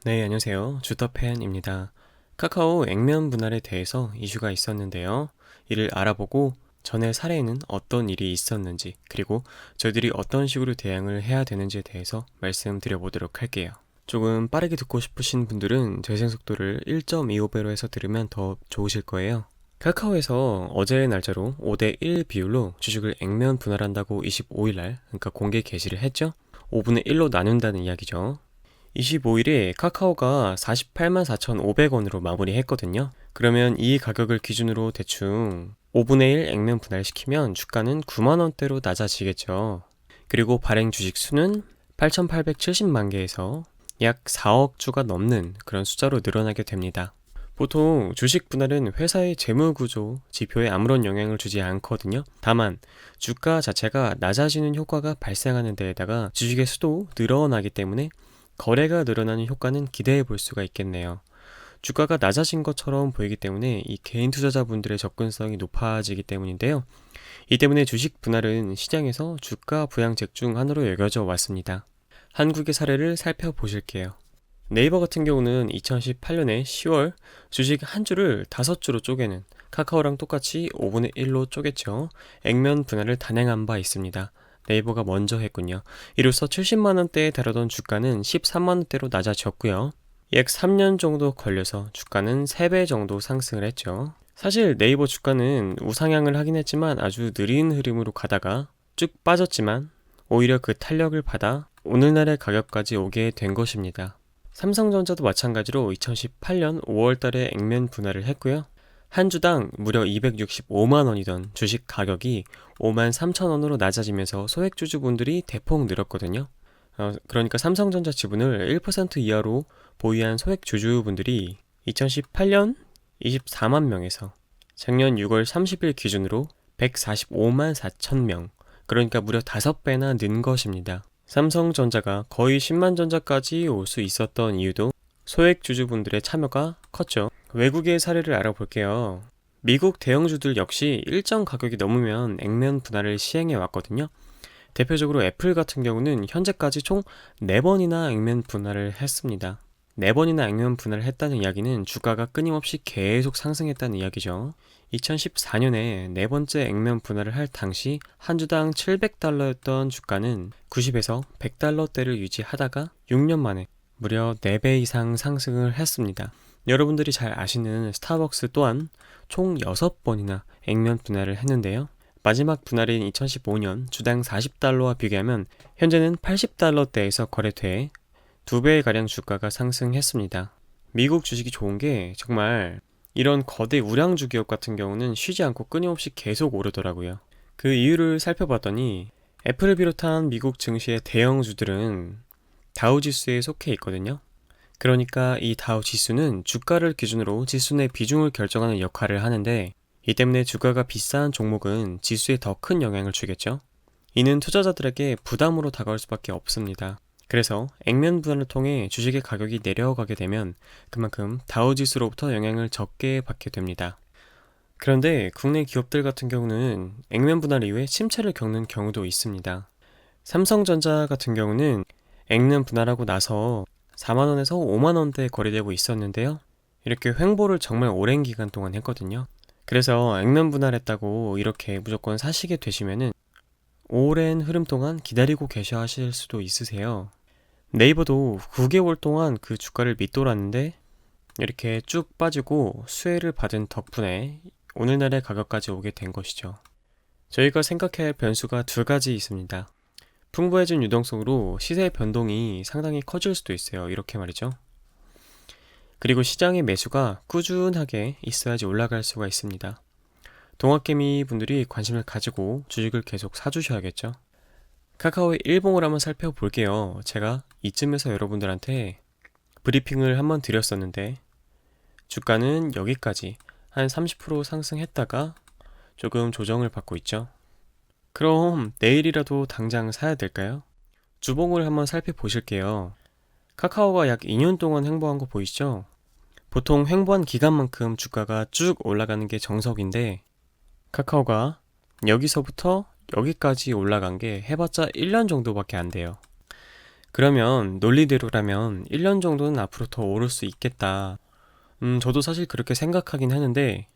네, 안녕하세요. 주터팬입니다. 카카오 액면 분할에 대해서 이슈가 있었는데요. 이를 알아보고 전에 사례에는 어떤 일이 있었는지, 그리고 저희들이 어떤 식으로 대응을 해야 되는지에 대해서 말씀드려보도록 할게요. 조금 빠르게 듣고 싶으신 분들은 재생 속도를 1.25배로 해서 들으면 더 좋으실 거예요. 카카오에서 어제의 날짜로 5대1 비율로 주식을 액면 분할한다고 25일날, 그러니까 공개 게시를 했죠? 5분의 1로 나눈다는 이야기죠. 25일에 카카오가 48만 4,500원으로 마무리했거든요. 그러면 이 가격을 기준으로 대충 5분의 1 액면 분할시키면 주가는 9만원대로 낮아지겠죠. 그리고 발행 주식 수는 8,870만 개에서 약 4억 주가 넘는 그런 숫자로 늘어나게 됩니다. 보통 주식 분할은 회사의 재무 구조, 지표에 아무런 영향을 주지 않거든요. 다만 주가 자체가 낮아지는 효과가 발생하는 데에다가 주식의 수도 늘어나기 때문에 거래가 늘어나는 효과는 기대해 볼 수가 있겠네요. 주가가 낮아진 것처럼 보이기 때문에 이 개인 투자자분들의 접근성이 높아지기 때문인데요. 이 때문에 주식 분할은 시장에서 주가 부양책 중 하나로 여겨져 왔습니다. 한국의 사례를 살펴보실게요. 네이버 같은 경우는 2018년에 10월 주식 한 주를 5주로 쪼개는, 카카오랑 똑같이 5분의 1로 쪼갰죠. 액면 분할을 단행한 바 있습니다. 네이버가 먼저 했군요. 이로써 70만원대에 달하던 주가는 13만원대로 낮아졌고요. 약 3년 정도 걸려서 주가는 3배 정도 상승을 했죠. 사실 네이버 주가는 우상향을 하긴 했지만 아주 느린 흐름으로 가다가 쭉 빠졌지만 오히려 그 탄력을 받아 오늘날의 가격까지 오게 된 것입니다. 삼성전자도 마찬가지로 2018년 5월 달에 액면 분할을 했고요. 한 주당 무려 265만원이던 주식 가격이 5만 3천원으로 낮아지면서 소액주주분들이 대폭 늘었거든요. 그러니까 삼성전자 지분을 1% 이하로 보유한 소액주주분들이 2018년 24만 명에서 작년 6월 30일 기준으로 145만 4천 명, 그러니까 무려 5배나 는 것입니다. 삼성전자가 거의 10만 전자까지 올 수 있었던 이유도 소액주주분들의 참여가 컸죠. 외국의 사례를 알아볼게요. 미국 대형주들 역시 일정 가격이 넘으면 액면 분할을 시행해 왔거든요. 대표적으로 애플 같은 경우는 현재까지 총 4번이나 액면 분할을 했습니다. 4번이나 액면 분할을 했다는 이야기는 주가가 끊임없이 계속 상승했다는 이야기죠. 2014년에 네 번째 액면 분할을 할 당시 한 주당 700달러였던 주가는 90에서 100달러대를 유지하다가 6년 만에 무려 4배 이상 상승을 했습니다. 여러분들이 잘 아시는 스타벅스 또한 총 6번이나 액면 분할을 했는데요. 마지막 분할인 2015년 주당 40달러와 비교하면 현재는 80달러대에서 거래돼 2배가량 주가가 상승했습니다. 미국 주식이 좋은 게 정말 이런 거대 우량주 기업 같은 경우는 쉬지 않고 끊임없이 계속 오르더라고요. 그 이유를 살펴봤더니 애플을 비롯한 미국 증시의 대형주들은 다우 지수에 속해 있거든요. 그러니까 이 다우 지수는 주가를 기준으로 지수 내 비중을 결정하는 역할을 하는데, 이 때문에 주가가 비싼 종목은 지수에 더 큰 영향을 주겠죠. 이는 투자자들에게 부담으로 다가올 수밖에 없습니다. 그래서 액면 분할을 통해 주식의 가격이 내려가게 되면 그만큼 다우지수로부터 영향을 적게 받게 됩니다. 그런데 국내 기업들 같은 경우는 액면 분할 이후에 침체를 겪는 경우도 있습니다. 삼성전자 같은 경우는 액면 분할하고 나서 4만원에서 5만원대에 거래되고 있었는데요. 이렇게 횡보를 정말 오랜 기간 동안 했거든요. 그래서 액면 분할했다고 이렇게 무조건 사시게 되시면은 오랜 흐름 동안 기다리고 계셔 하실 수도 있으세요. 네이버도 9개월 동안 그 주가를 밑돌았는데 이렇게 쭉 빠지고 수혜를 받은 덕분에 오늘날의 가격까지 오게 된 것이죠. 저희가 생각해야 할 변수가 두 가지 있습니다. 풍부해진 유동성으로 시세 변동이 상당히 커질 수도 있어요. 이렇게 말이죠. 그리고 시장의 매수가 꾸준하게 있어야지 올라갈 수가 있습니다. 동학개미 분들이 관심을 가지고 주식을 계속 사주셔야겠죠. 카카오의 일봉을 한번 살펴볼게요. 제가 이쯤에서 여러분들한테 브리핑을 한번 드렸었는데 주가는 여기까지 한 30% 상승했다가 조금 조정을 받고 있죠. 그럼 내일이라도 당장 사야 될까요? 주봉을 한번 살펴보실게요. 카카오가 약 2년 동안 횡보한 거 보이시죠? 보통 횡보한 기간만큼 주가가 쭉 올라가는 게 정석인데 카카오가 여기서부터 여기까지 올라간 게 해봤자 1년 정도밖에 안 돼요. 그러면 논리대로라면 1년 정도는 앞으로 더 오를 수 있겠다. 저도 사실 그렇게 생각하긴 하는데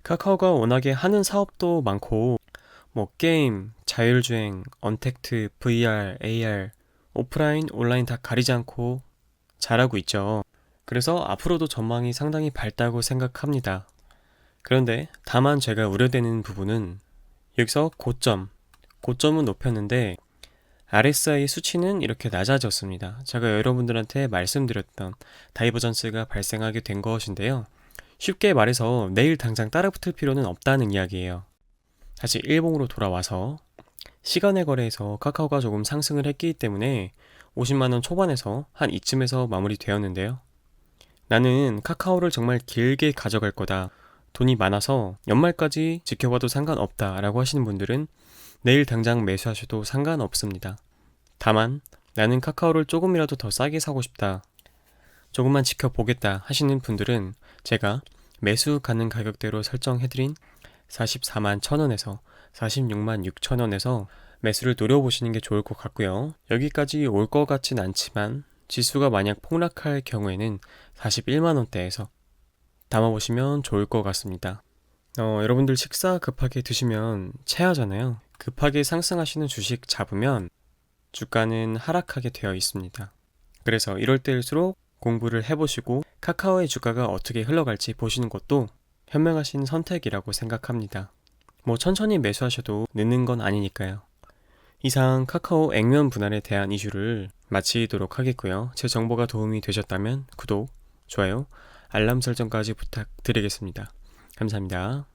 카카오가 워낙에 하는 사업도 많고 뭐 게임, 자율주행, 언택트, VR, AR, 오프라인, 온라인 다 가리지 않고 잘하고 있죠. 그래서 앞으로도 전망이 상당히 밝다고 생각합니다. 그런데 다만 제가 우려되는 부분은 여기서 고점은 높였는데 RSI 수치는 이렇게 낮아졌습니다. 제가 여러분들한테 말씀드렸던 다이버전스가 발생하게 된 것인데요. 쉽게 말해서 내일 당장 따라붙을 필요는 없다는 이야기예요. 다시 일봉으로 돌아와서 시간의 거래에서 카카오가 조금 상승을 했기 때문에 50만원 초반에서 한 이쯤에서 마무리되었는데요. 나는 카카오를 정말 길게 가져갈 거다. 돈이 많아서 연말까지 지켜봐도 상관없다 라고 하시는 분들은 내일 당장 매수하셔도 상관없습니다. 다만 나는 카카오를 조금이라도 더 싸게 사고 싶다. 조금만 지켜보겠다 하시는 분들은 제가 매수 가능 가격대로 설정해드린 44만 1천원에서 46만 6천원에서 매수를 노려보시는 게 좋을 것 같고요. 여기까지 올 것 같진 않지만 지수가 만약 폭락할 경우에는 41만원대에서 담아보시면 좋을 것 같습니다. 여러분들 식사 급하게 드시면 체하잖아요. 급하게 상승하시는 주식 잡으면 주가는 하락하게 되어 있습니다. 그래서 이럴 때일수록 공부를 해보시고 카카오의 주가가 어떻게 흘러갈지 보시는 것도 현명하신 선택이라고 생각합니다. 뭐 천천히 매수하셔도 늦는 건 아니니까요. 이상 카카오 액면 분할에 대한 이슈를 마치도록 하겠고요. 제 정보가 도움이 되셨다면 구독, 좋아요, 알람 설정까지 부탁드리겠습니다. 감사합니다.